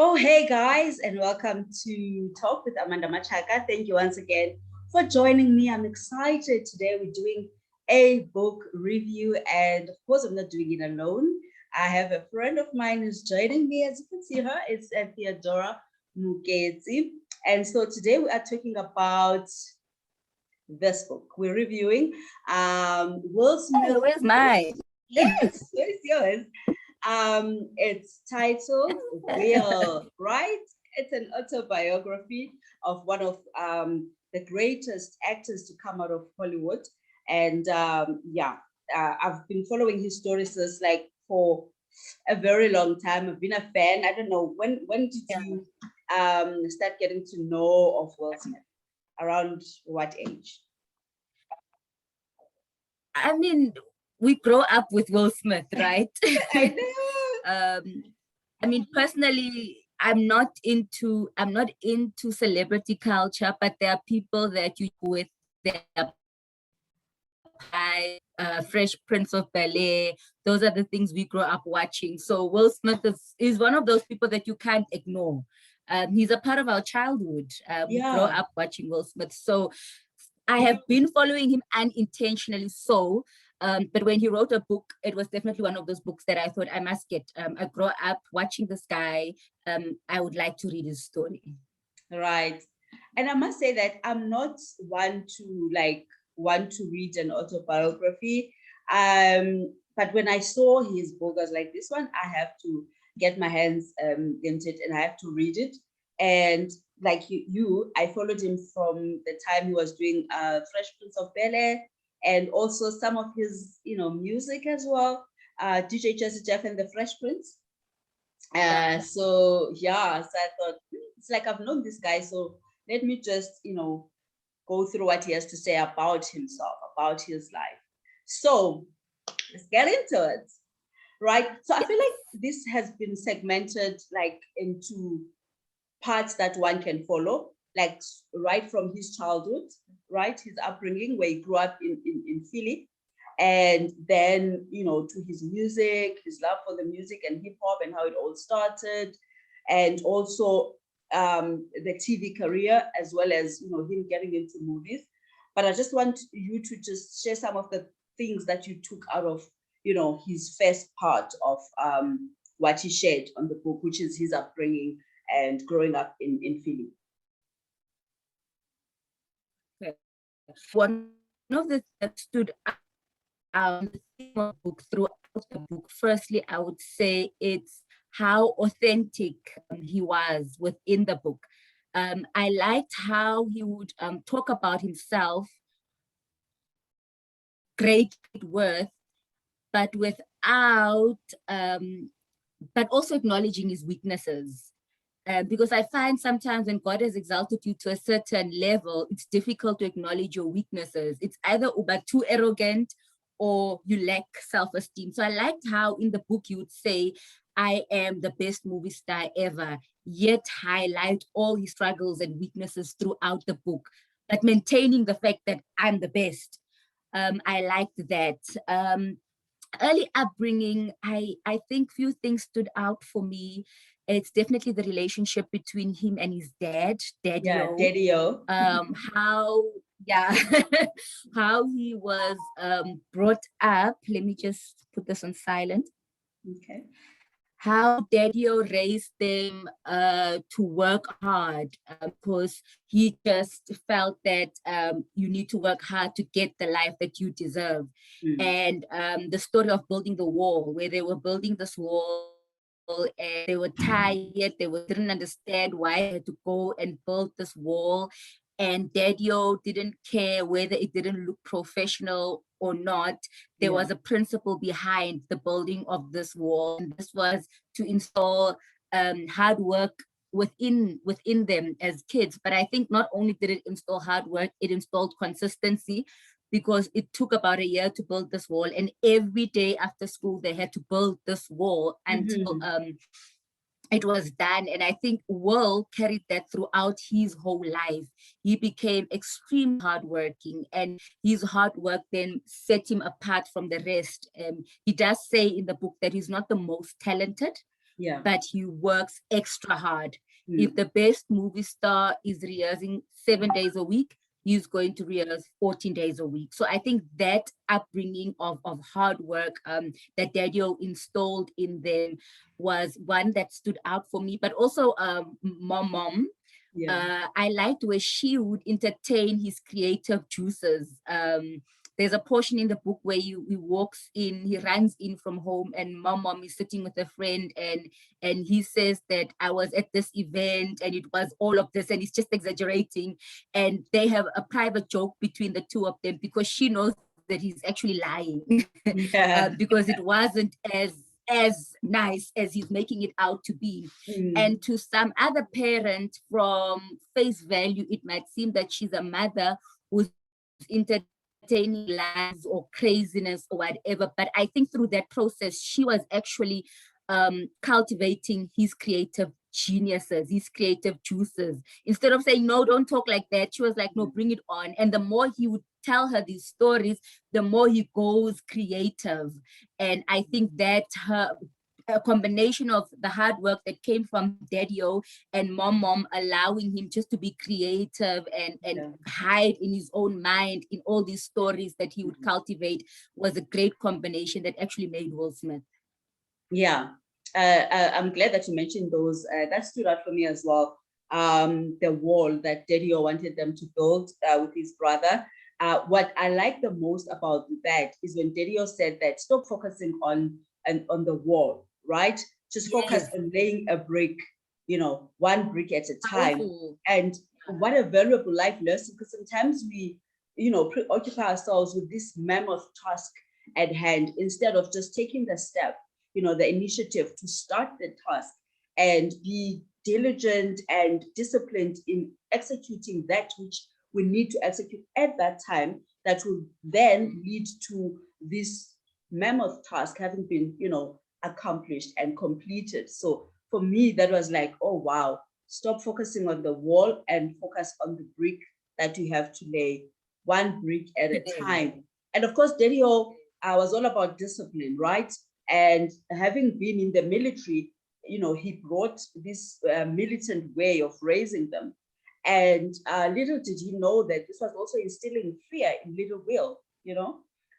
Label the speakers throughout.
Speaker 1: Oh, hey guys, and welcome to Talk with Amanda Machaka. Thank you once again for joining me. I'm excited. Today we're doing a book review, and of course, I'm not doing it alone. I have a friend of mine who's joining me. As you can see her, it's Theodora Muketsi. And so today we are talking about this book. We're reviewing Will
Speaker 2: Hey,
Speaker 1: Smith.
Speaker 2: where's mine?
Speaker 1: Yes, where's yours? It's titled Will, right? It's an autobiography of one of the greatest actors to come out of Hollywood. And I've been following his stories since like for a very long time. I've been a fan. I don't know when did you start getting to know of Will Smith? Around what age?
Speaker 2: I mean, we grow up with Will Smith, right?
Speaker 1: I know.
Speaker 2: I mean, personally, I'm not into celebrity culture, but there are people that you with their Fresh Prince of Bel-Air. Those are the things we grow up watching. So Will Smith is one of those people that you can't ignore. He's a part of our childhood. We grow up watching Will Smith. So I have been following him unintentionally. But when he wrote a book, it was definitely one of those books that I thought I must get. I grew up watching this guy. I would like to read his story.
Speaker 1: Right. And I must say that I'm not one to want to read an autobiography. But when I saw his book, I was like, this one, I have to get my hands into it and I have to read it. And like I followed him from the time he was doing Fresh Prince of Bel-Air and also some of his, music as well. DJ Jazzy Jeff and the Fresh Prince. So I thought it's like I've known this guy, so let me just go through what he has to say about himself, about his life. So let's get into it, right? So I feel like this has been segmented like into parts that one can follow, like right from his childhood, right, his upbringing where he grew up in Philly, and then to his music, his love for the music and hip hop and how it all started, and also the TV career, as well as him getting into movies. But I just want you to just share some of the things that you took out of his first part of what he shared on the book, which is his upbringing and growing up in Philly.
Speaker 2: One of the that stood out in the book throughout the book, firstly, I would say it's how authentic he was within the book. I liked how he would talk about himself, great worth, but without, but also acknowledging his weaknesses. Because I find sometimes when God has exalted you to a certain level, it's difficult to acknowledge your weaknesses. It's either uber too arrogant or you lack self-esteem. So I liked how in the book you would say, I am the best movie star ever, yet highlight all his struggles and weaknesses throughout the book, but maintaining the fact that I'm the best. I liked that. Early upbringing, I think few things stood out for me. It's definitely the relationship between him and his dad, Daddy-O.
Speaker 1: Yeah, Daddy-O.
Speaker 2: How he was brought up. Let me just put this on silent.
Speaker 1: Okay.
Speaker 2: How Daddy-O raised them to work hard, because he just felt that you need to work hard to get the life that you deserve. And the story of building the wall, where they were building this wall and they were tired, didn't understand why they had to go and build this wall. And Daddy-O didn't care whether it didn't look professional or not. There was a principle behind the building of this wall, and this was to install hard work within them as kids. But I think not only did it install hard work, it installed consistency, because it took about a year to build this wall, and every day after school they had to build this wall until it was done. And I think Will carried that throughout his whole life. He became extremely hardworking, and his hard work then set him apart from the rest. He does say in the book that he's not the most talented,
Speaker 1: Yeah.
Speaker 2: but he works extra hard. If
Speaker 1: Mm.
Speaker 2: the best movie star is rehearsing 7 days a week, he's going to rehearse 14 days a week. So I think that upbringing of hard work that Daddy-O installed in them was one that stood out for me. But also mom,
Speaker 1: Yeah.
Speaker 2: I liked where she would entertain his creative juices. There's a portion in the book where he walks in, he runs in from home, and mom is sitting with a friend, and he says that I was at this event and it was all of this, and he's just exaggerating. And they have a private joke between the two of them because she knows that he's actually lying
Speaker 1: Yeah.
Speaker 2: because it wasn't as nice as he's making it out to be.
Speaker 1: Mm.
Speaker 2: And to some other parent, from face value, it might seem that she's a mother who's entertaining lies or craziness or whatever. But I think through that process, she was actually cultivating his creative geniuses, his creative juices. Instead of saying, no, don't talk like that, she was like, no, bring it on. And the more he would tell her these stories, the more he goes creative. And I think that a combination of the hard work that came from Daddy-O and mom allowing him just to be creative and
Speaker 1: Yeah.
Speaker 2: hide in his own mind in all these stories that he would
Speaker 1: Mhm.
Speaker 2: cultivate was a great combination that actually made Will Smith.
Speaker 1: Yeah. I'm glad that you mentioned those. That stood out for me as well. The wall that Daddy-O wanted them to build with his brother. What I like the most about that is when Daddy-O said that stop focusing on the wall, right? Just focus
Speaker 2: Yes.
Speaker 1: on laying a brick, one brick at a time.
Speaker 2: Powerful.
Speaker 1: And what a valuable life lesson, because sometimes we, preoccupy ourselves with this mammoth task at hand instead of just taking the step, the initiative to start the task and be diligent and disciplined in executing that which we need to execute at that time, that will then lead to this mammoth task having been, accomplished and completed. So for me, that was like, oh, wow, stop focusing on the wall and focus on the brick that you have to lay, one brick at a time. And of course, Daddy-O was all about discipline, right? And having been in the military, he brought this militant way of raising them. And little did he know that this was also instilling fear in little Will,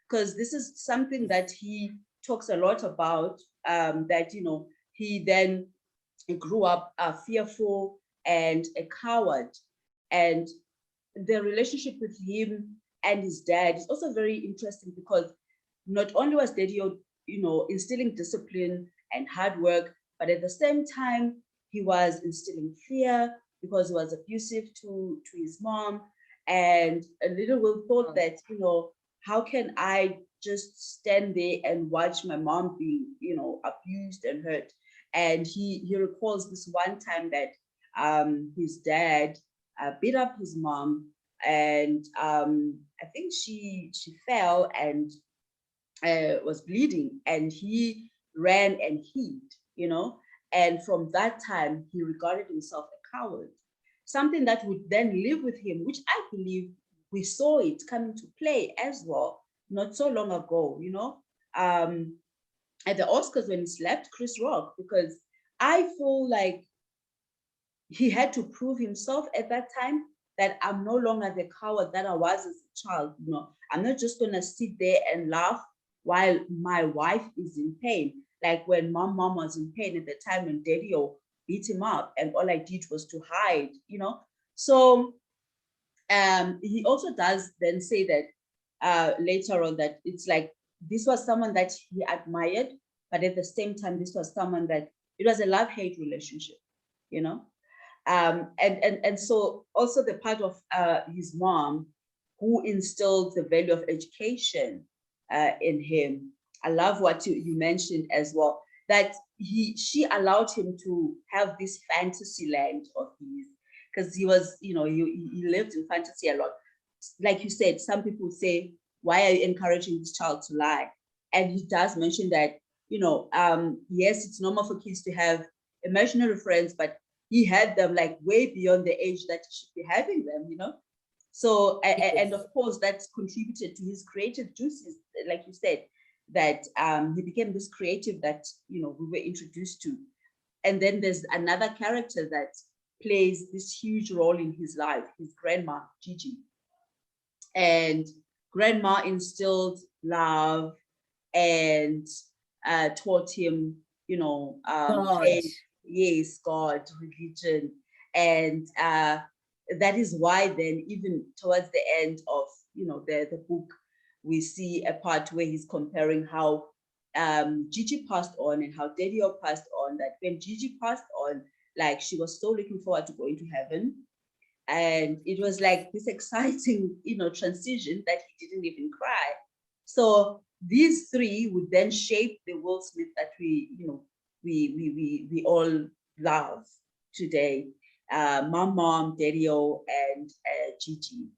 Speaker 1: because this is something that he talks a lot about, that, he then grew up fearful and a coward. And the relationship with him and his dad is also very interesting because not only was Daddy-O, instilling discipline and hard work, but at the same time, he was instilling fear because he was abusive to his mom. And little Will thought that, how can I just stand there and watch my mom being, abused and hurt? And he recalls this one time that his dad beat up his mom, and I think she fell and was bleeding, and he ran and hid, and from that time he regarded himself a coward, something that would then live with him, which I believe we saw it coming to play as well not so long ago, at the Oscars when he slapped Chris Rock, because I feel like he had to prove himself at that time that I'm no longer the coward that I was as a child. I'm not just gonna sit there and laugh while my wife is in pain. Like when my mom was in pain at the time when Daddy-O beat him up, and all I did was to hide, So he also does then say that later on, that it's like this was someone that he admired, but at the same time, this was someone that it was a love-hate relationship, you know. And so also the part of his mom, who instilled the value of education in him. I love what you mentioned as well, that she allowed him to have this fantasy land of his, because he was, he lived in fantasy a lot. Like you said, some people say, why are you encouraging this child to lie? And he does mention that, yes, it's normal for kids to have imaginary friends, but he had them like way beyond the age that he should be having them. So, and of course, that's contributed to his creative juices, like you said, that he became this creative that, we were introduced to. And then there's another character that plays this huge role in his life, his grandma, Gigi. And grandma instilled love and taught him,
Speaker 2: God.
Speaker 1: faith, yes, God, religion. And that is why then, even towards the end of, the book, we see a part where he's comparing how Gigi passed on and how Daddy-O passed on, that when Gigi passed on, like she was so looking forward to going to heaven. And it was like this exciting, transition that he didn't even cry. So these three would then shape the Will Smith that we all love today. Mom, Daddy-O, and Gigi.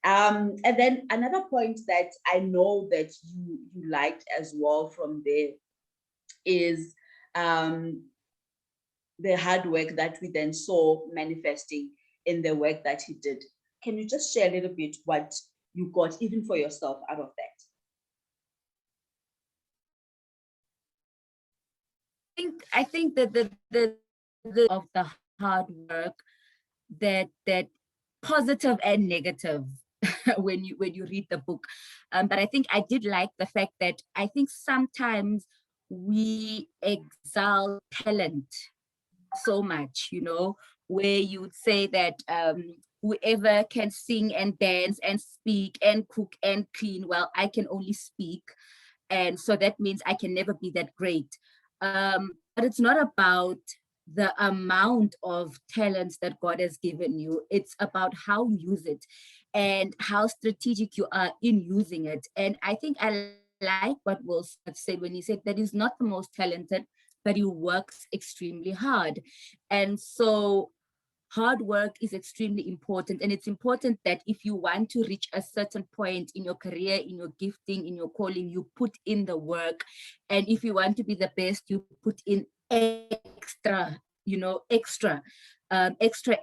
Speaker 1: And then another point that I know that you liked as well from there is the hard work that we then saw manifesting in the work that he did. Can you just share a little bit what you got even for yourself out of that?
Speaker 2: I think that the of the hard work, that positive and negative when you read the book. But I think I did like the fact that I think sometimes we exalt talent so much, where you would say that whoever can sing and dance and speak and cook and clean, well, I can only speak. And so that means I can never be that great. But it's not about the amount of talents that God has given you. It's about how you use it and how strategic you are in using it. And I think I like what Will Smith said when he said that he's not the most talented, but he works extremely hard. And so hard work is extremely important. And it's important that if you want to reach a certain point in your career, in your gifting, in your calling, you put in the work. And if you want to be the best, you put in extra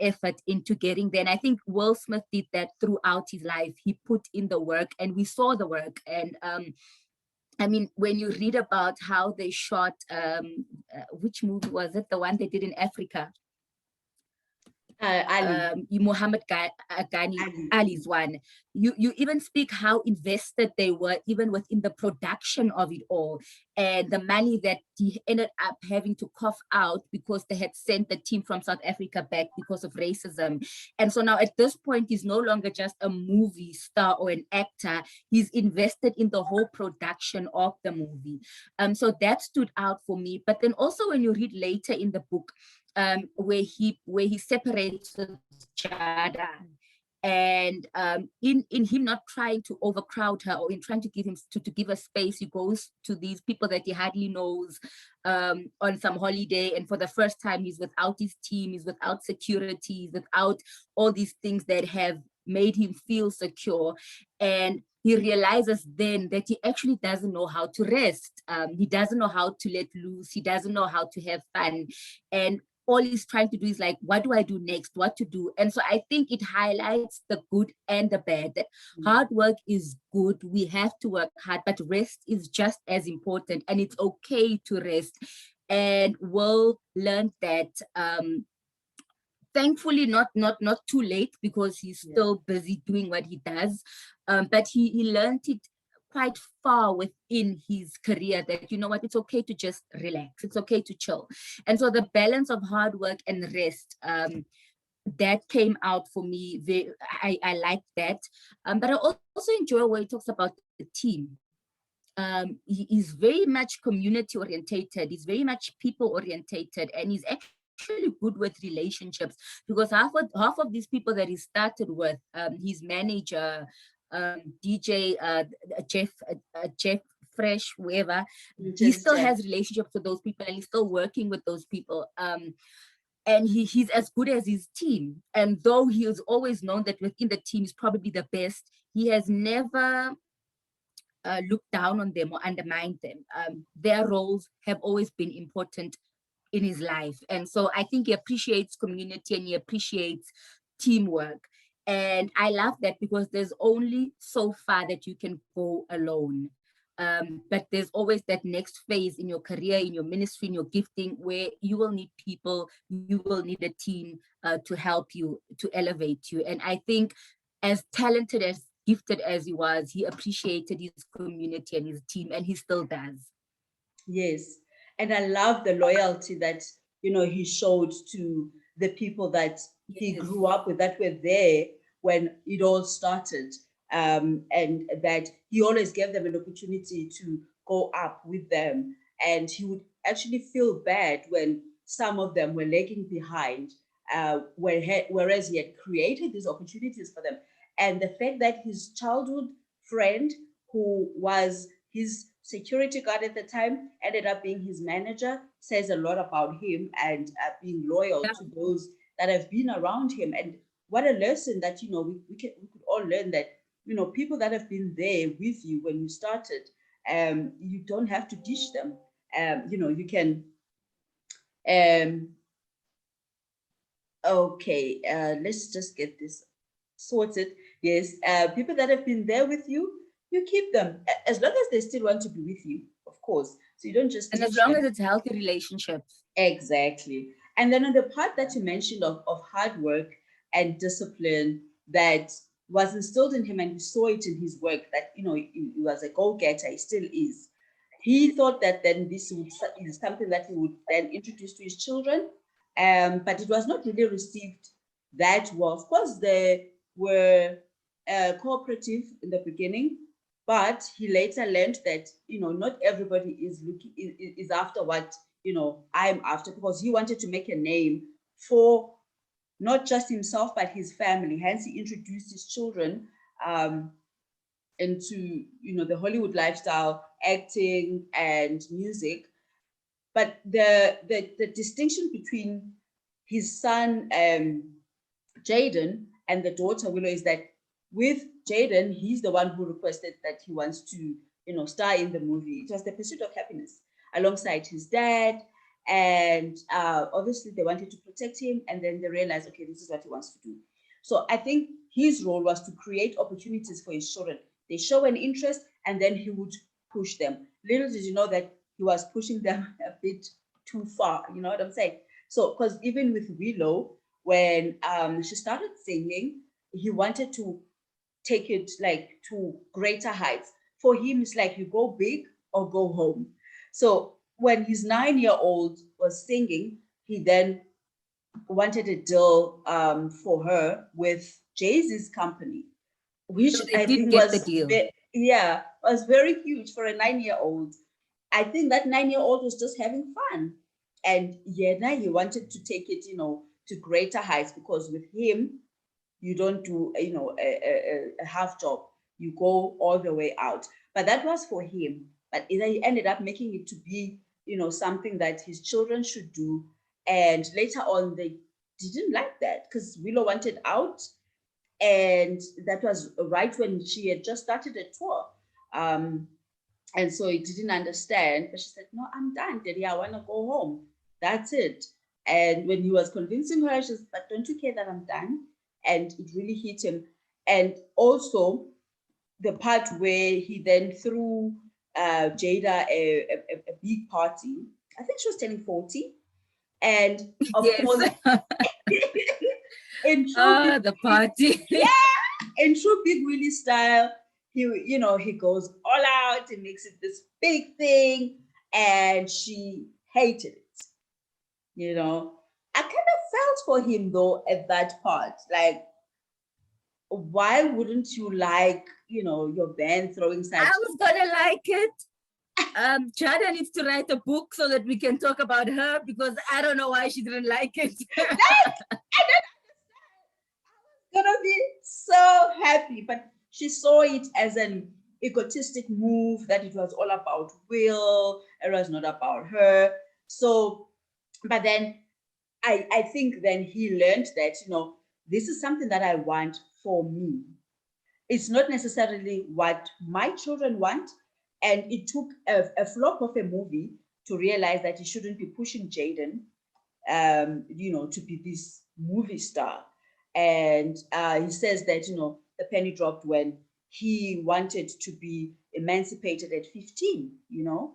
Speaker 2: effort into getting there. And I think Will Smith did that throughout his life. He put in the work and we saw the work. And I mean, when you read about how they shot, which movie was it? The one they did in Africa.
Speaker 1: Ali.
Speaker 2: Muhammad Ghani, Ali's one. You even speak how invested they were even within the production of it all, and the money that he ended up having to cough out because they had sent the team from South Africa back because of racism. And so now at this point, he's no longer just a movie star or an actor. He's invested in the whole production of the movie. So that stood out for me. But then also when you read later in the book, where he separates with Jada, and in him not trying to overcrowd her or in trying to give him to give her space, he goes to these people that he hardly knows on some holiday, and for the first time he's without his team, he's without security, he's without all these things that have made him feel secure. And he realizes then that he actually doesn't know how to rest. He doesn't know how to let loose. He doesn't know how to have fun. And all he's trying to do is like, what do I do next? What to do? And so I think it highlights the good and the bad. That hard work is good. We have to work hard, but rest is just as important. And it's okay to rest. And Will learn that thankfully not too late, because he's still busy doing what he does. But he learned it quite far within his career, that you know what, it's okay to just relax, it's okay to chill. And so the balance of hard work and rest, that came out for me. I like that. But I also enjoy where he talks about the team. He's very much community orientated, he's very much people orientated, and he's actually good with relationships, because half of these people that he started with, his manager, DJ, Jeff Fresh, whoever, he still has relationships with those people and he's still working with those people. And he's as good as his team. And though he is always known that within the team he's probably the best, he has never looked down on them or undermined them. Their roles have always been important in his life. And so I think he appreciates community and he appreciates teamwork. And I love that, because there's only so far that you can go alone. But there's always that next phase in your career, in your ministry, in your gifting, where you will need people, you will need a team to help you, to elevate you. And I think as talented, as gifted as he was, he appreciated his community and his team, and he still does.
Speaker 1: Yes. And I love the loyalty that, he showed to the people that he
Speaker 2: Yes.
Speaker 1: grew up with, that were there when it all started. And that he always gave them an opportunity to go up with them. And he would actually feel bad when some of them were lagging behind, whereas he had created these opportunities for them. And the fact that his childhood friend, who was his security guard at the time, ended up being his manager, says a lot about him, and being loyal
Speaker 2: Yeah.
Speaker 1: to those that have been around him. And what a lesson that, we could all learn, that, people that have been there with you when you started, you don't have to dish them. You can, um, okay, let's just get this sorted. Yes, people that have been there with you, you keep them as long as they still want to be with you, of course. So you don't just
Speaker 2: And as
Speaker 1: teach
Speaker 2: long
Speaker 1: them.
Speaker 2: as it's healthy relationships.
Speaker 1: Exactly. And then on the part that you mentioned of hard work and discipline that was instilled in him, and you saw it in his work, that, he was a go-getter, he still is. He thought that then this is something that he would then introduce to his children, but it was not really received that well. Of course, they were cooperative in the beginning, but he later learned that, not everybody is looking is after what, I'm after, because he wanted to make a name for not just himself but his family. Hence, he introduced his children into, the Hollywood lifestyle, acting and music. But the distinction between his son Jaden and the daughter Willow is that with Jaden, he's the one who requested that he wants to, star in the movie. It was The Pursuit of Happiness alongside his dad. And obviously they wanted to protect him, and then they realized, okay, this is what he wants to do. So I think his role was to create opportunities for his children. They show an interest, and then he would push them. Little did you know that he was pushing them a bit too far. You know what I'm saying? So, because even with Willow, when she started singing, he wanted to take it like to greater heights. For him, it's like you go big or go home. So when his 9-year-old was singing, he then wanted a deal for her with Jay-Z's company, which
Speaker 2: So they
Speaker 1: I
Speaker 2: did
Speaker 1: think
Speaker 2: get the
Speaker 1: was
Speaker 2: deal.
Speaker 1: was very huge for a 9-year-old. I think that 9-year-old was just having fun, and now he wanted to take it, to greater heights, because with him, you don't do, a half job. You go all the way out. But that was for him. But he ended up making it to be, something that his children should do. And later on, they didn't like that because Willow wanted out, and that was right when she had just started a tour. Um, and so he didn't understand, but she said, no, I'm done, Daddy, I want to go home. That's it. And when he was convincing her, she said, but don't you care that I'm done? And it really hit him. And also the part where he then threw Jada a big party. I think she was turning 40. And of
Speaker 2: Yes.
Speaker 1: course, in true Big
Speaker 2: The
Speaker 1: Willie,
Speaker 2: party.
Speaker 1: in true Big Willie style, he goes all out and makes it this big thing, and she hated it. I kind of felt for him though at that part. Like, why wouldn't you like, your band throwing
Speaker 2: I
Speaker 1: such?
Speaker 2: was gonna like it. Jada needs to write a book so that we can talk about her, because I don't know why she didn't like it.
Speaker 1: Gonna be so happy, but she saw it as an egotistic move, that it was all about Will, it was not about her. So, but then I think then he learned that, this is something that I want for me. It's not necessarily what my children want. And it took a flop of a movie to realize that he shouldn't be pushing Jaden, to be this movie star. And he says that, the penny dropped when he wanted to be emancipated at 15, you know.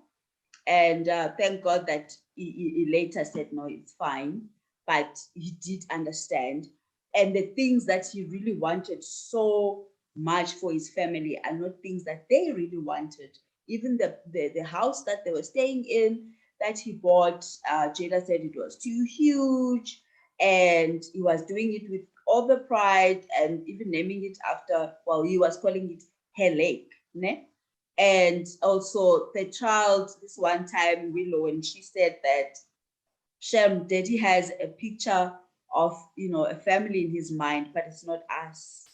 Speaker 1: And thank God that he later said, no, it's fine. But he did understand. And the things that he really wanted so much for his family are not things that they really wanted. Even the house that they were staying in that he bought, Jada said it was too huge. And he was doing it with all the pride and even naming it after, well, he was calling it her lake. Ne? And also the child, this one time, Willow, and she said that Shem, Daddy has a picture of, a family in his mind, but it's not us.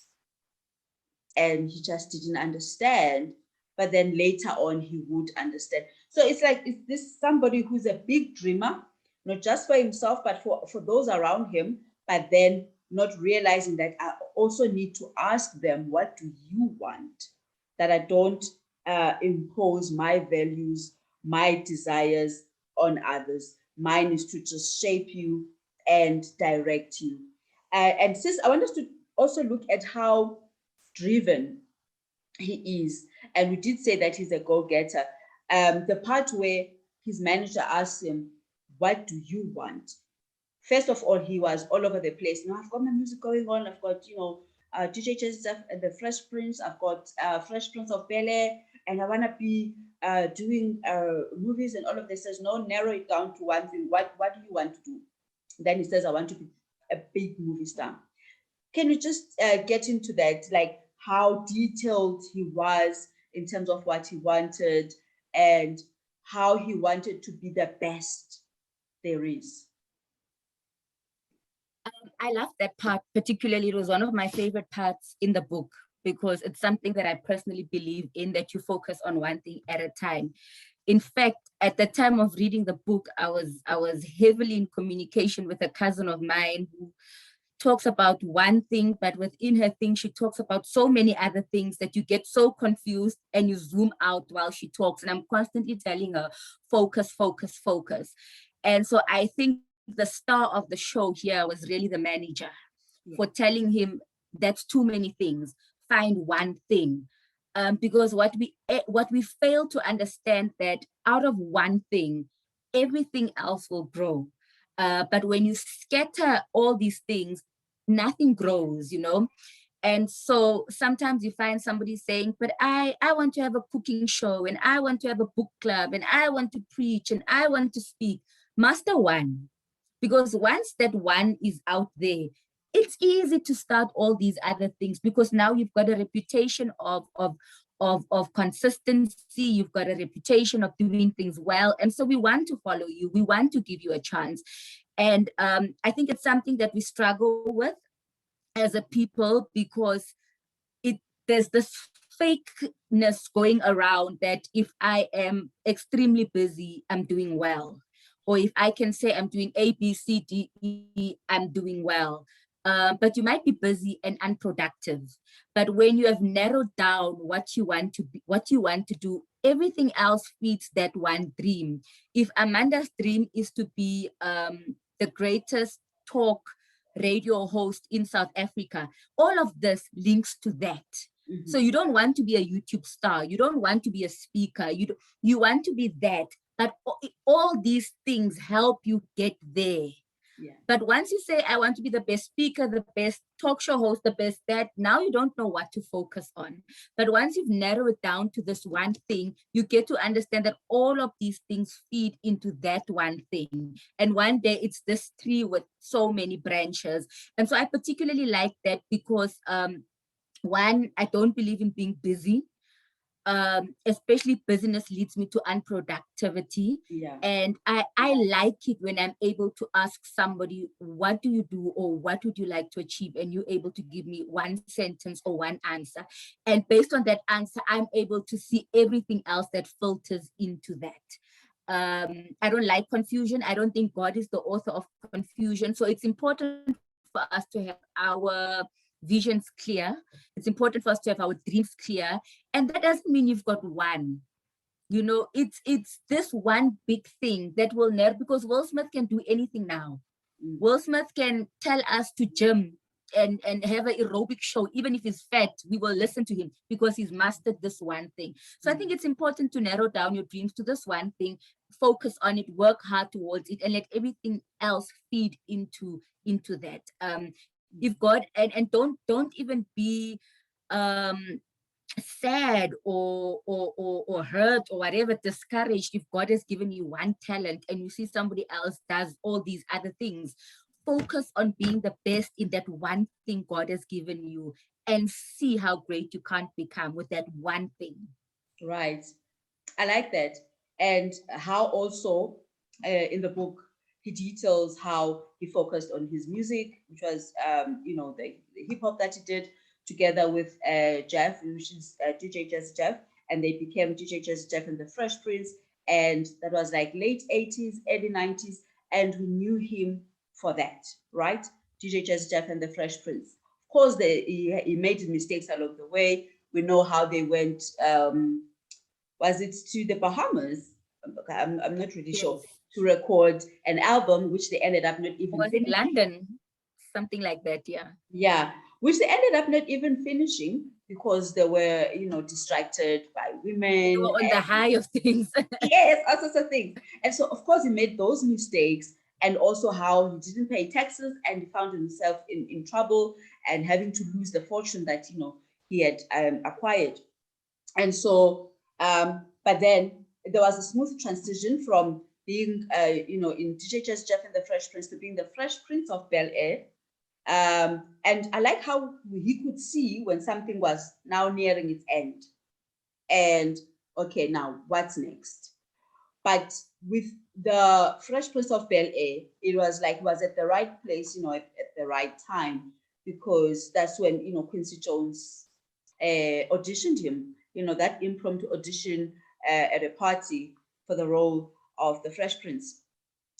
Speaker 1: And he just didn't understand. But then later on, he would understand. So it's like, is this somebody who's a big dreamer, not just for himself, but for those around him, but then not realizing that I also need to ask them, what do you want? That I don't impose my values, my desires on others. Mine is to just shape you and direct you. And sis, I want us to also look at how driven he is. And we did say that he's a go-getter. The part where his manager asked him, what do you want? First of all, he was all over the place. I've got my music going on. I've got, DJ stuff and the Fresh Prince. I've got Fresh Prince of Bel-Air, and I want to be doing movies and all of this. Says, no, narrow it down to one thing. What do you want to do? Then he says, I want to be a big movie star. Can you just get into that, like how detailed he was in terms of what he wanted and how he wanted to be the best there is?
Speaker 2: I love that part, particularly. It was one of my favorite parts in the book because it's something that I personally believe in, that you focus on one thing at a time. In fact, at the time of reading the book, I was heavily in communication with a cousin of mine who talks about one thing, but within her thing, she talks about so many other things that you get so confused and you zoom out while she talks. And I'm constantly telling her, focus, focus, focus. And so I think the star of the show here was really the manager for telling him that's too many things. Find one thing. Because what we fail to understand, that out of one thing, everything else will grow. But when you scatter all these things, nothing grows, And so sometimes you find somebody saying, but I want to have a cooking show, and I want to have a book club, and I want to preach, and I want to speak. Master one. Because once that one is out there, it's easy to start all these other things, because now you've got a reputation of consistency, you've got a reputation of doing things well. And so we want to follow you, we want to give you a chance. And I think it's something that we struggle with as a people, because there's this fakeness going around that if I am extremely busy, I'm doing well. Or if I can say I'm doing A, B, C, D, E, I'm doing well. But you might be busy and unproductive. But when you have narrowed down what you want to be, what you want to do, everything else feeds that one dream. If Amanda's dream is to be the greatest talk radio host in South Africa, all of this links to that. Mm-hmm. So you don't want to be a YouTube star. You don't want to be a speaker. You want to be that. But all these things help you get there. Yeah. But once you say, I want to be the best speaker, the best talk show host, the best that, now you don't know what to focus on. But once you've narrowed it down to this one thing, you get to understand that all of these things feed into that one thing. And one day it's this tree with so many branches. And so I particularly like that because one, I don't believe in being busy. Especially business leads me to unproductivity. Yeah. And I like it when I'm able to ask somebody, what do you do, or what would you like to achieve? And you're able to give me one sentence or one answer. And based on that answer, I'm able to see everything else that filters into that. I don't like confusion. I don't think God is the author of confusion. So it's important for us to have our visions clear. It's important for us to have our dreams clear. And that doesn't mean you've got one. It's this one big thing that will never, because Will Smith can do anything now. Will Smith can tell us to gym and have an aerobic show, even if he's fat, we will listen to him because he's mastered this one thing. So I think it's important to narrow down your dreams to this one thing, focus on it, work hard towards it, and let everything else feed into that. If God, and don't even be sad or hurt or whatever, discouraged if God has given you one talent and you see somebody else does all these other things. Focus on being the best in that one thing God has given you and see how great you can't become with that one thing.
Speaker 1: Right. I like that. And how also in the book, he details how he focused on his music, which was, the hip hop that he did together with Jeff, which is DJ Jazz Jeff, and they became DJ Jazz Jeff and the Fresh Prince. And that was like late 80s, early 90s. And we knew him for that, right? DJ Jazz Jeff and the Fresh Prince. Of course, he made mistakes along the way. We know how they went. Was it to the Bahamas? I'm not really sure.
Speaker 2: Yes.
Speaker 1: To record an album, which they ended up not even
Speaker 2: Was it
Speaker 1: finishing.
Speaker 2: London? Something like that, yeah.
Speaker 1: Yeah, which they ended up not even finishing because they were, distracted by women.
Speaker 2: They were on the high of things.
Speaker 1: Yes, all sorts of things. And so, of course, he made those mistakes, and also how he didn't pay taxes and he found himself in trouble and having to lose the fortune that he had acquired. And so, but then there was a smooth transition from being, in DJ Just Jeff and the Fresh Prince to being the Fresh Prince of Bel Air. And I like how he could see when something was now nearing its end. And okay, now what's next? But with the Fresh Prince of Bel Air, it was like he was at the right place, at the right time, because that's when Quincy Jones auditioned him. That impromptu audition at a party for the role of the Fresh Prince.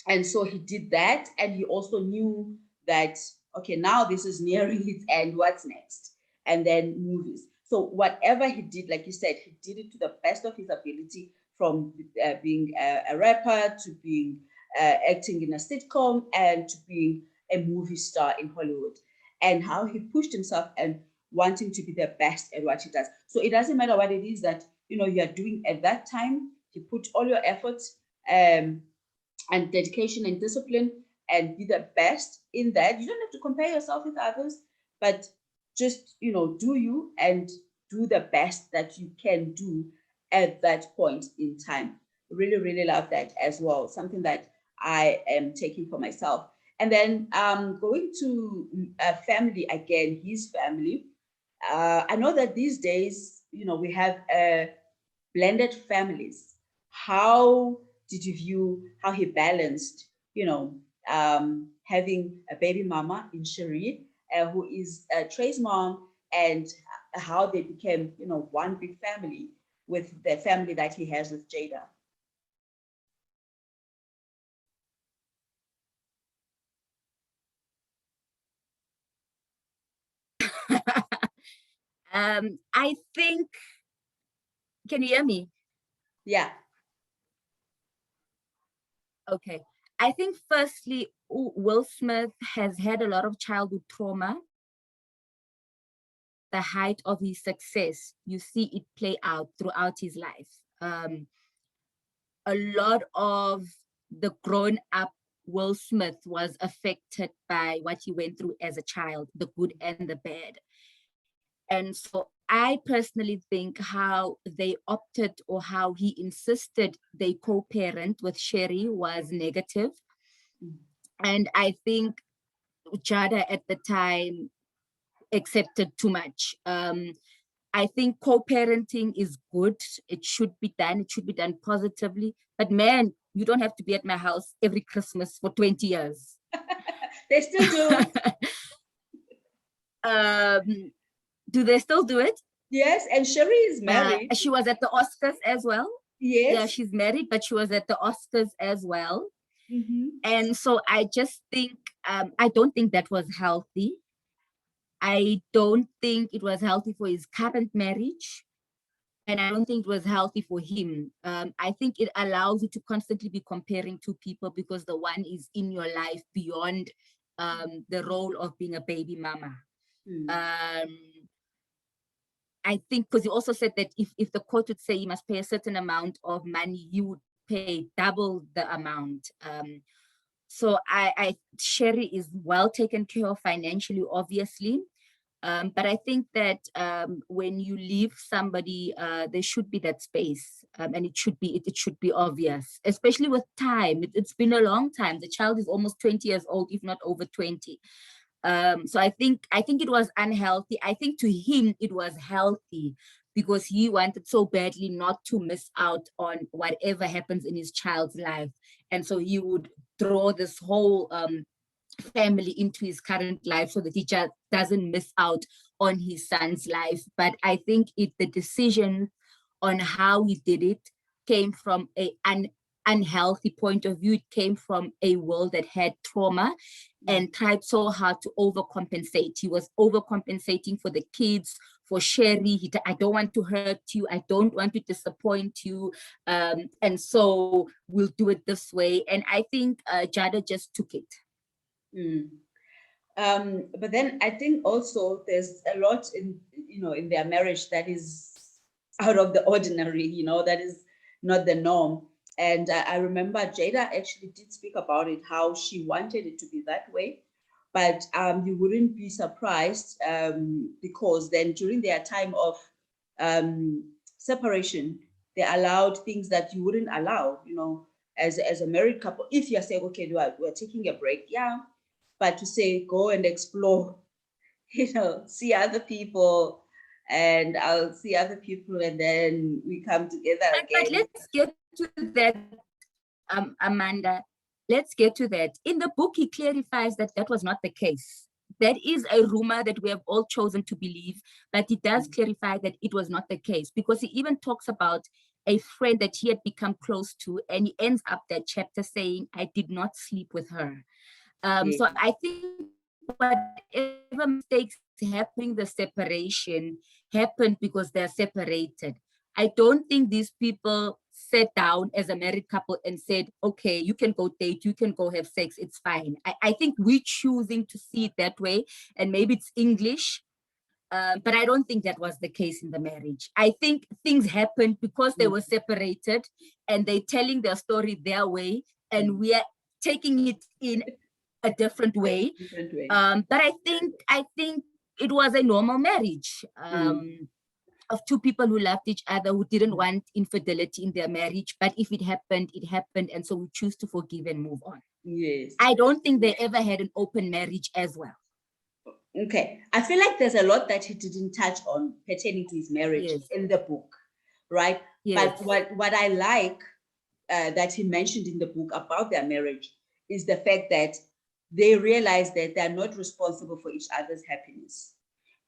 Speaker 1: And so he did that, and he also knew that, okay, now this is nearing its end, what's next? And then movies. So whatever he did, like you said, he did it to the best of his ability, from being a rapper to being acting in a sitcom and to being a movie star in Hollywood, and how he pushed himself and wanting to be the best at what he does. So it doesn't matter what it is that you are doing at that time. You put all your efforts and dedication and discipline and be the best in that. You don't have to compare yourself with others, but just do you and do the best that you can do at that point in time. Really, really love that as well. Something that I am taking for myself. And then going to a family again, his family. I know that these days, we have blended families. How did you view how he balanced, having a baby mama in Cherie, who is Trey's mom, and how they became, one big family with the family that he has with Jada?
Speaker 2: I think, can you hear me?
Speaker 1: Yeah.
Speaker 2: Okay. I think firstly, Will Smith has had a lot of childhood trauma. The height of his success, you see it play out throughout his life. A lot of the grown up Will Smith was affected by what he went through as a child, the good and the bad. And so I personally think how they opted or how he insisted they co-parent with Sherry was negative. And I think Jada at the time accepted too much. I think co-parenting is good. It should be done. It should be done positively. But man, you don't have to be at my house every Christmas for 20 years.
Speaker 1: They still do.
Speaker 2: Do they still do it?
Speaker 1: Yes, and Sherry is married.
Speaker 2: She was at the Oscars as well.
Speaker 1: Yes.
Speaker 2: Yeah, she's married, but she was at the Oscars as well.
Speaker 1: Mm-hmm.
Speaker 2: And so I just think, I don't think that was healthy. I don't think it was healthy for his current marriage. And I don't think it was healthy for him. I think it allows you to constantly be comparing two people because the one is in your life beyond the role of being a baby mama.
Speaker 1: Mm.
Speaker 2: I think because he also said that if the court would say you must pay a certain amount of money, you would pay double the amount. So Sherry is well taken care of financially, obviously. But I think that when you leave somebody, there should be that space, and it should be obvious, especially with time. It's been a long time. The child is almost 20 years old, if not over 20. So I think it was unhealthy. I think to him it was healthy because he wanted so badly not to miss out on whatever happens in his child's life, and so he would draw this whole family into his current life so that he just doesn't miss out on his son's life. But I think the decision on how he did it came from an unhealthy point of view. It came from a world that had trauma and tried so hard to overcompensate. He was overcompensating for the kids, for Sherry. I don't want to hurt you. I don't want to disappoint you. And so we'll do it this way. And I think Jada just took it.
Speaker 1: Mm. But then I think also there's a lot in their marriage that is out of the ordinary, that is not the norm. And I remember Jada actually did speak about it, how she wanted it to be that way. But you wouldn't be surprised because then during their time of separation, they allowed things that you wouldn't allow, as a married couple. If you're saying, okay, we're taking a break, yeah, but to say go and explore, see other people, and I'll see other people, and then we come together
Speaker 2: But
Speaker 1: again.
Speaker 2: let's get to that, Amanda. Let's get to that. In the book, he clarifies that was not the case. That is a rumor that we have all chosen to believe, but he does clarify that it was not the case, because he even talks about a friend that he had become close to, and he ends up that chapter saying, I did not sleep with her. So I think whatever mistakes happening, the separation happened because they're separated. I don't think these people sat down as a married couple and said, okay, you can go date, you can go have sex, it's fine. I think we're choosing to see it that way, and maybe it's English, but I don't think that was the case in the marriage. I think things happened because they were separated, and they're telling their story their way, and we are taking it in a different way. But I think it was a normal marriage of two people who loved each other, who didn't want infidelity in their marriage. But if it happened, it happened, and so we choose to forgive and move on.
Speaker 1: Yes.
Speaker 2: I don't think they ever had an open marriage as well.
Speaker 1: Okay. I feel like there's a lot that he didn't touch on pertaining to his marriage in the book, right?
Speaker 2: Yes.
Speaker 1: But what I like that he mentioned in the book about their marriage is the fact that they realize that they're not responsible for each other's happiness.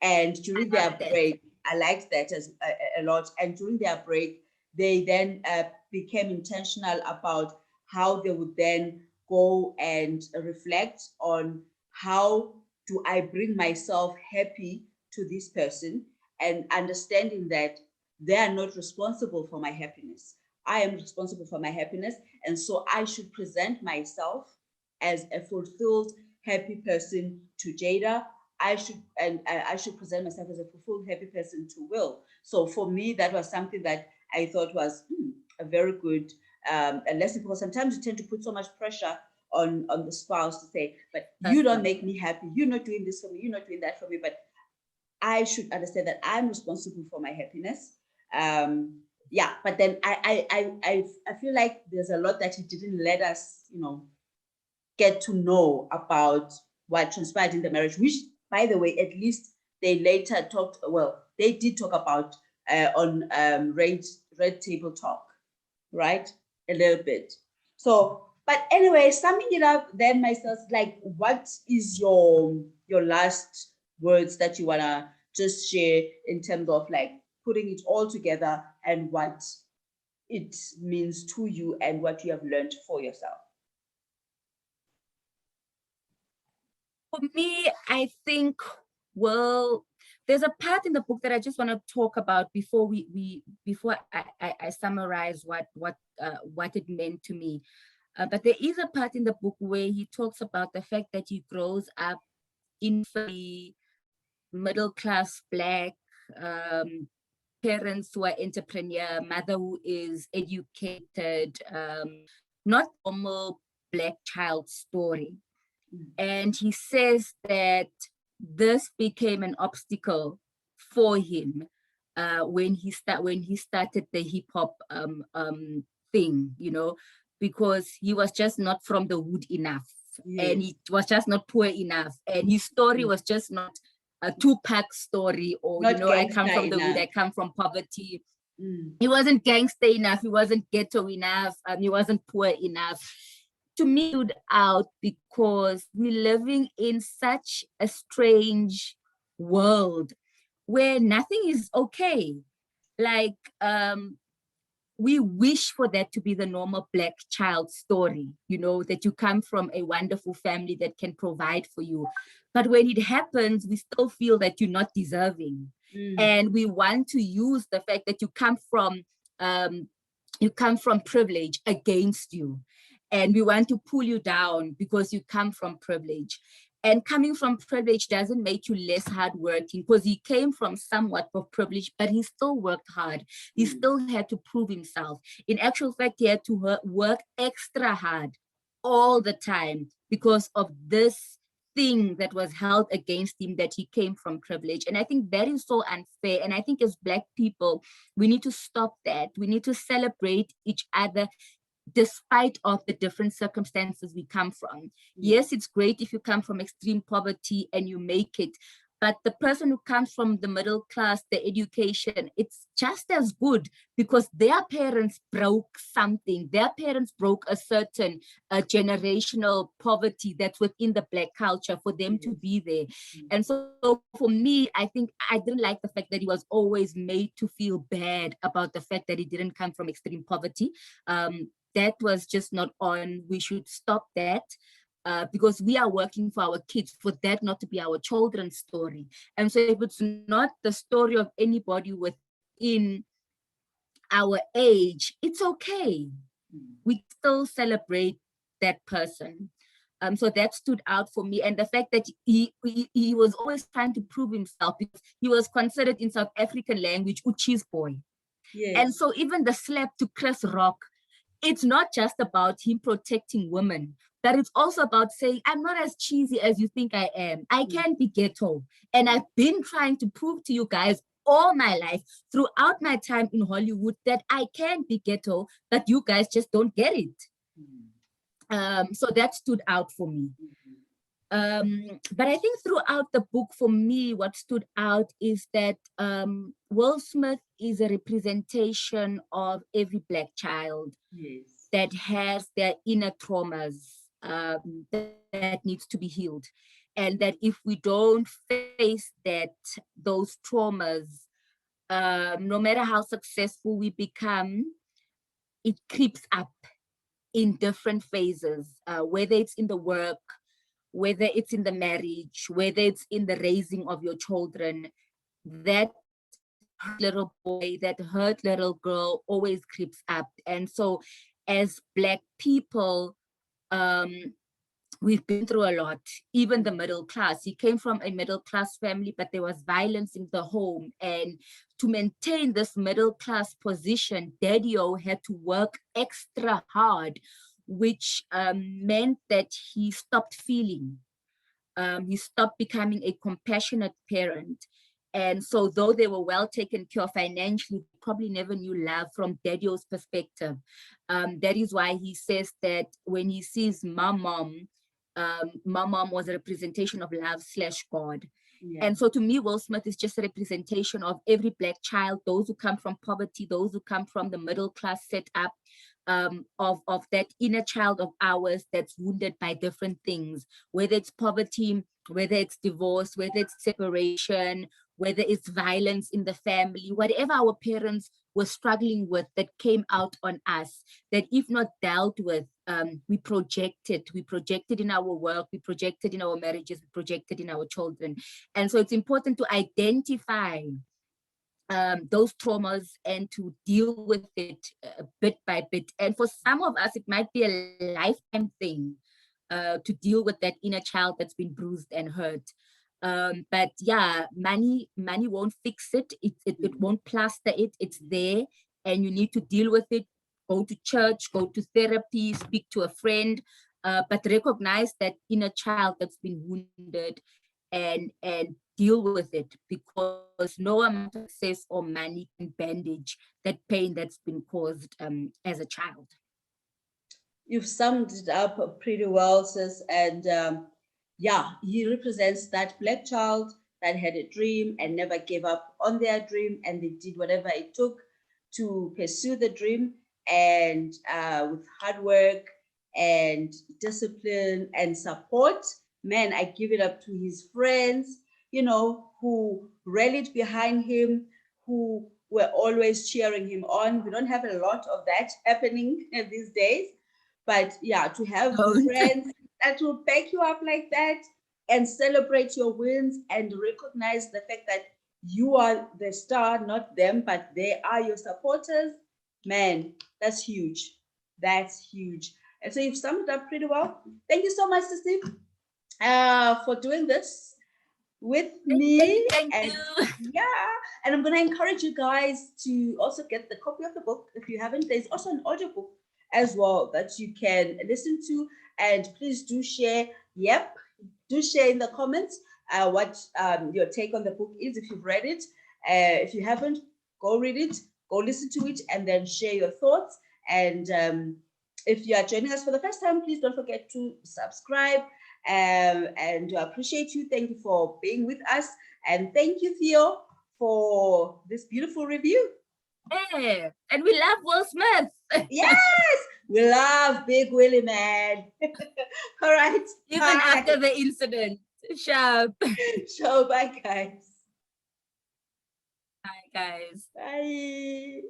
Speaker 1: And during their break, I liked that as a lot. And during their break, they then became intentional about how they would then go and reflect on how do I bring myself happy to this person, and understanding that they are not responsible for my happiness. I am responsible for my happiness. And so I should present myself as a fulfilled, happy person to Jada. I should present myself as a fulfilled, happy person to Will. So for me, that was something that I thought was a very good a lesson, because sometimes you tend to put so much pressure on the spouse to say, but you don't make me happy. You're not doing this for me. You're not doing that for me. But I should understand that I'm responsible for my happiness. Yeah, but then I feel like there's a lot that he didn't let us, get to know about what transpired in the marriage, which, by the way, at least they later talked, well, they did talk about on Red Table Talk, right? A little bit. So, but anyway, summing it up, then myself, like, what is your last words that you wanna just share in terms of like putting it all together and what it means to you and what you have learned for yourself?
Speaker 2: For me, I think, well, there's a part in the book that I just want to talk about before before I summarize what it meant to me. But there is a part in the book where he talks about the fact that he grows up in a middle-class Black, parents who are entrepreneur, mother who is educated, not normal Black child story. And he says that this became an obstacle for him when he started the hip hop thing, you know, because he was just not from the hood enough, and he was just not poor enough, and his story was just not a Tupac story, or
Speaker 1: Not
Speaker 2: you know, I come
Speaker 1: gangster
Speaker 2: from the hood,
Speaker 1: enough.
Speaker 2: I come from poverty. He wasn't gangster enough, he wasn't ghetto enough, he wasn't poor enough. To me, stood out because we're living in such a strange world where nothing is okay. Like, we wish for that to be the normal Black child story, you know, that you come from a wonderful family that can provide for you. But when it happens, we still feel that you're not deserving. And we want to use the fact that you come from privilege against you. And we want to pull you down because you come from privilege. And coming from privilege doesn't make you less hardworking, because he came from somewhat of privilege, but he still worked hard. He still had to prove himself. In actual fact, he had to work extra hard all the time because of this thing that was held against him, that he came from privilege. And I think that is so unfair. And I think as Black people, we need to stop that. We need to celebrate each other despite of the different circumstances we come from. Yes, it's great if you come from extreme poverty and you make it, but the person who comes from the middle class, the education, it's just as good, because their parents broke something. Their parents broke a certain generational poverty that's within the Black culture for them to be there. And so for me, I think I didn't like the fact that he was always made to feel bad about the fact that he didn't come from extreme poverty. That was just not on. We should stop that. Because we are working for our kids, for that not to be our children's story. And so if it's not the story of anybody within our age, it's okay. We still celebrate that person. So that stood out for me. And the fact that he was always trying to prove himself, because he was considered in South African language, Uchi's boy. Yes. And so even the slap to Chris Rock, it's not just about him protecting women, but it's also about saying, I'm not as cheesy as you think I am. I can be ghetto. And I've been trying to prove to you guys all my life, throughout my time in Hollywood, that I can be ghetto, but you guys just don't get it. So that stood out for me. But I think throughout the book, for me, what stood out is that Will Smith is a representation of every Black child that has their inner traumas that needs to be healed. And that if we don't face those traumas, no matter how successful we become, it creeps up in different phases, whether it's in the work, whether it's in the marriage, whether it's in the raising of your children. That little boy, that hurt little girl always creeps up. And so as Black people, we've been through a lot, even the middle class. He came from a middle class family, but there was violence in the home. And to maintain this middle class position, Daddy-O had to work extra hard, which meant that he stopped feeling. He stopped becoming a compassionate parent. And so though they were well taken care of financially, probably never knew love from Daddy-O's perspective. That is why he says that when he sees Mom was a representation of love / God. Yeah. And so to me, Will Smith is just a representation of every Black child, those who come from poverty, those who come from the middle class setup, of that inner child of ours that's wounded by different things, whether it's poverty, whether it's divorce, whether it's separation, whether it's violence in the family, whatever our parents were struggling with that came out on us, that if not dealt with, we projected in our work, we projected in our marriages, we projected in our children. And so it's important to identify those traumas and to deal with it bit by bit. And for some of us, it might be a lifetime thing to deal with that inner child that's been bruised and hurt. But yeah, money won't fix it. It won't plaster it. It's there, and you need to deal with it. Go to church, go to therapy, speak to a friend, but recognize that inner child that's been wounded, and deal with it, because no amount of success or money can bandage that pain that's been caused as a child.
Speaker 1: You've summed it up pretty well, sis. And yeah, he represents that black child that had a dream and never gave up on their dream, and they did whatever it took to pursue the dream. And with hard work and discipline and support, man, I give it up to his friends, who rallied behind him, who were always cheering him on. We don't have a lot of that happening these days. But yeah, to have friends that will back you up like that and celebrate your wins and recognize the fact that you are the star, not them, but they are your supporters, man, that's huge. That's huge. And so you've summed it up pretty well. Thank you so much, Steve, for doing this with me.
Speaker 2: Thank
Speaker 1: And
Speaker 2: you.
Speaker 1: yeah, and I'm going to encourage you guys to also get the copy of the book if you haven't. There's also an audiobook as well that you can listen to, and please do share. Yep, do share in the comments what your take on the book is if you've read it. If you haven't, go read it, go listen to it, and then share your thoughts. And if you are joining us for the first time, please don't forget to subscribe. And I appreciate you. Thank you for being with us. And thank you, Theo, for this beautiful review.
Speaker 2: Yeah, and we love Will Smith.
Speaker 1: Yes, we love Big Willie, man. All right.
Speaker 2: Even after the incident. Sharp.
Speaker 1: So, bye, guys.
Speaker 2: Bye, guys.
Speaker 1: Bye.